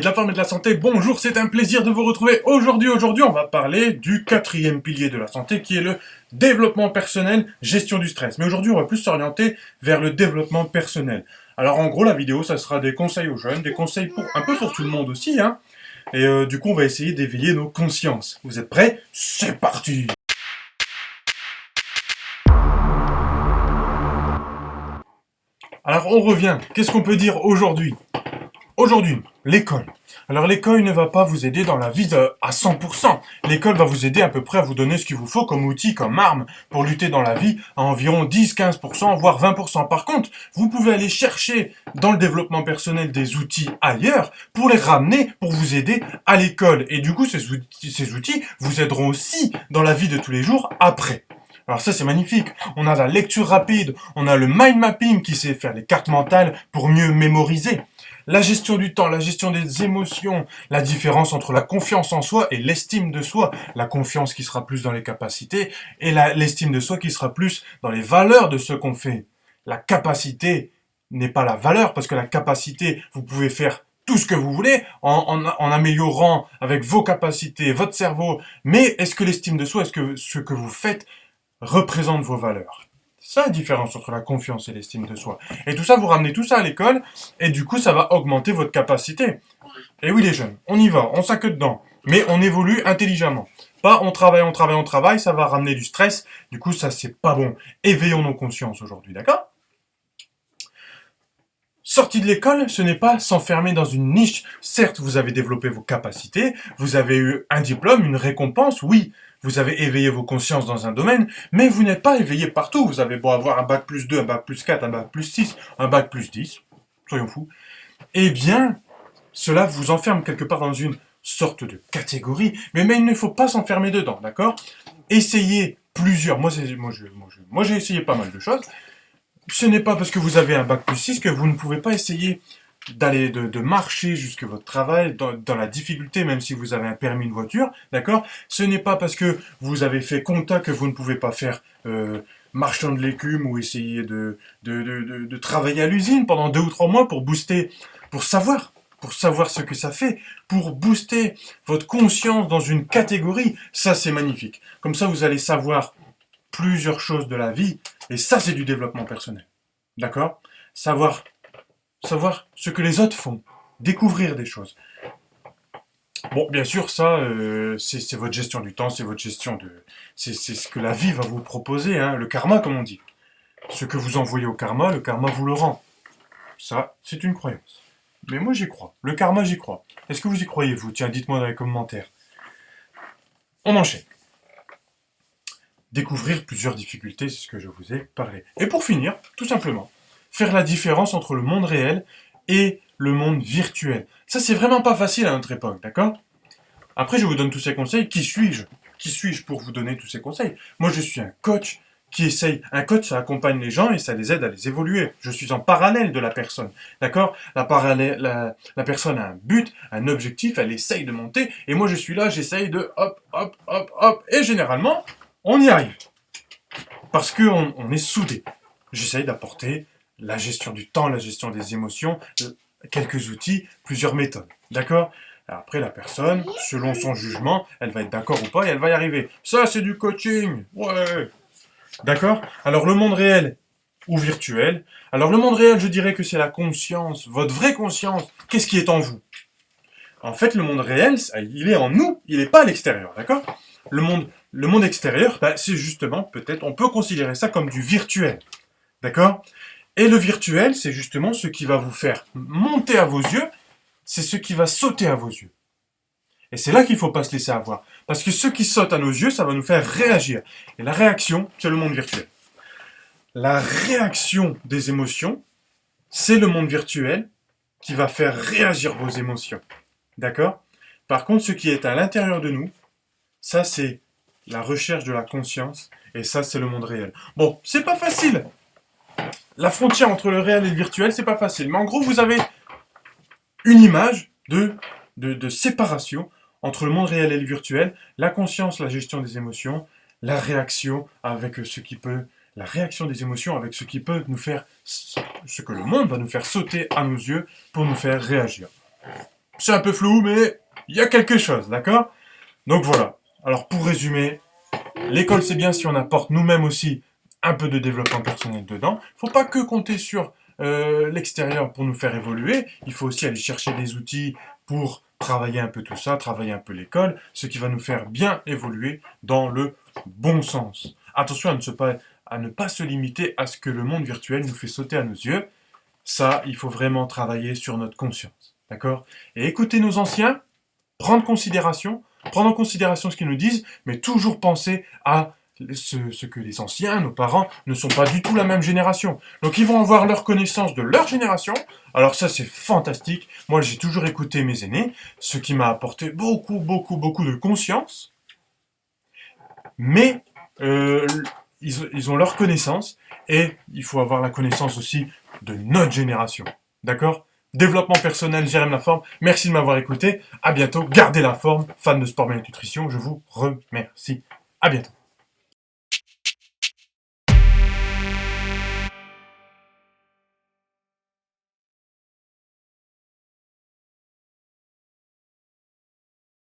de la forme et de la santé, bonjour, c'est un plaisir de vous retrouver aujourd'hui. On va parler du quatrième pilier de la santé qui est le développement personnel, gestion du stress. Mais aujourd'hui, on va plus s'orienter vers le développement personnel. Alors en gros, la vidéo, ça sera des conseils aux jeunes, des conseils pour un peu pour tout le monde aussi, hein. Et du coup, on va essayer d'éveiller nos consciences. Vous êtes prêts? C'est parti! Alors on revient. Qu'est-ce qu'on peut dire aujourd'hui? Aujourd'hui, l'école. Alors l'école ne va pas vous aider dans la vie à 100%. L'école va vous aider à peu près à vous donner ce qu'il vous faut comme outil, comme arme pour lutter dans la vie à environ 10-15%, voire 20%. Par contre, vous pouvez aller chercher dans le développement personnel des outils ailleurs pour les ramener, pour vous aider à l'école. Et du coup, ces outils vous aideront aussi dans la vie de tous les jours après. Alors ça, c'est magnifique. On a la lecture rapide, on a le mind mapping qui sait faire les cartes mentales pour mieux mémoriser. La gestion du temps, la gestion des émotions, la différence entre la confiance en soi et l'estime de soi. La confiance qui sera plus dans les capacités et l'estime de soi qui sera plus dans les valeurs de ce qu'on fait. La capacité n'est pas la valeur parce que la capacité, vous pouvez faire tout ce que vous voulez en améliorant avec vos capacités, votre cerveau. Mais est-ce que l'estime de soi, est-ce que ce que vous faites représente vos valeurs? C'est ça la différence entre la confiance et l'estime de soi. Et tout ça, vous ramenez tout ça à l'école, et du coup, ça va augmenter votre capacité. Et oui, les jeunes, on y va, on s'acque dedans. Mais on évolue intelligemment. Pas on travaille, ça va ramener du stress. Du coup, ça, c'est pas bon. Éveillons nos consciences aujourd'hui, d'accord? Sortie de l'école, ce n'est pas s'enfermer dans une niche. Certes, vous avez développé vos capacités, vous avez eu un diplôme, une récompense, oui, vous avez éveillé vos consciences dans un domaine, mais vous n'êtes pas éveillé partout. Vous avez beau avoir un bac plus 2, un bac plus 4, un bac plus 6, un bac plus 10, soyons fous. Eh bien, cela vous enferme quelque part dans une sorte de catégorie, mais il ne faut pas s'enfermer dedans, d'accord? Essayez plusieurs. Moi, j'ai essayé pas mal de choses. Ce n'est pas parce que vous avez un bac plus 6 que vous ne pouvez pas essayer d'aller de marcher jusqu'à votre travail dans la difficulté, même si vous avez un permis de voiture, d'accord? Ce n'est pas parce que vous avez fait compta que vous ne pouvez pas faire marchand de légumes ou essayer de travailler à l'usine pendant 2 ou 3 mois pour booster, pour savoir ce que ça fait, pour booster votre conscience dans une catégorie. Ça, c'est magnifique. Comme ça, vous allez savoir plusieurs choses de la vie, et ça, c'est du développement personnel. D'accord? Savoir ce que les autres font, découvrir des choses. Bon, bien sûr, ça, c'est votre gestion du temps, c'est votre gestion de... C'est ce que la vie va vous proposer, hein, le karma, comme on dit. Ce que vous envoyez au karma, le karma vous le rend. Ça, c'est une croyance. Mais moi, j'y crois. Le karma, j'y crois. Est-ce que vous y croyez, vous? Tiens, dites-moi dans les commentaires. On enchaîne. Découvrir plusieurs difficultés, c'est ce que je vous ai parlé. Et pour finir, tout simplement, faire la différence entre le monde réel et le monde virtuel. Ça, c'est vraiment pas facile à notre époque, d'accord? Après, je vous donne tous ces conseils. Qui suis-je? Qui suis-je pour vous donner tous ces conseils? Moi, je suis un coach qui essaye. Un coach, ça accompagne les gens et ça les aide à les évoluer. Je suis en parallèle de la personne, d'accord? La personne a un but, un objectif, elle essaye de monter. Et moi, je suis là, j'essaye de hop, hop, hop, hop. Et généralement, on y arrive. Parce qu'on est soudés. J'essaye d'apporter la gestion du temps, la gestion des émotions, quelques outils, plusieurs méthodes. D'accord? Après, la personne, selon son jugement, elle va être d'accord ou pas et elle va y arriver. Ça, c'est du coaching. Ouais. D'accord? Alors, le monde réel ou virtuel. Alors, le monde réel, je dirais que c'est la conscience, votre vraie conscience. Qu'est-ce qui est en vous? En fait, le monde réel, il est en nous, il n'est pas à l'extérieur. D'accord? Le monde extérieur, c'est justement, peut-être, on peut considérer ça comme du virtuel. D'accord? Et le virtuel, c'est justement ce qui va vous faire monter à vos yeux, c'est ce qui va sauter à vos yeux. Et c'est là qu'il ne faut pas se laisser avoir. Parce que ce qui saute à nos yeux, ça va nous faire réagir. Et la réaction, c'est le monde virtuel. La réaction des émotions, c'est le monde virtuel qui va faire réagir vos émotions. D'accord? Par contre, ce qui est à l'intérieur de nous, ça, c'est la recherche de la conscience, et ça, c'est le monde réel. Bon, c'est pas facile. La frontière entre le réel et le virtuel, c'est pas facile. Mais en gros, vous avez une image de séparation entre le monde réel et le virtuel, la conscience, la gestion des émotions, la réaction avec ce qui peut, la réaction des émotions avec ce qui peut nous faire, ce que le monde va nous faire sauter à nos yeux pour nous faire réagir. c'est un peu flou, mais il y a quelque chose, d'accord? Donc voilà. Alors pour résumer, l'école c'est bien si on apporte nous-mêmes aussi un peu de développement personnel dedans. Faut pas que compter sur l'extérieur pour nous faire évoluer. Il faut aussi aller chercher des outils pour travailler un peu tout ça, travailler un peu l'école, ce qui va nous faire bien évoluer dans le bon sens. Attention à ne pas se limiter à ce que le monde virtuel nous fait sauter à nos yeux. Ça, il faut vraiment travailler sur notre conscience. D'accord? Et écouter nos anciens, prendre en considération ce qu'ils nous disent, mais toujours penser à ce que les anciens, nos parents, ne sont pas du tout la même génération. Donc ils vont avoir leur connaissance de leur génération. Alors ça c'est fantastique. Moi j'ai toujours écouté mes aînés, ce qui m'a apporté beaucoup, beaucoup, beaucoup de conscience. Mais ils ont leur connaissance et il faut avoir la connaissance aussi de notre génération. D'accord? Développement personnel, Jérém Laforme. Merci de m'avoir écouté. À bientôt. Gardez la forme. Fan de sport, bien et nutrition, je vous remercie. À bientôt.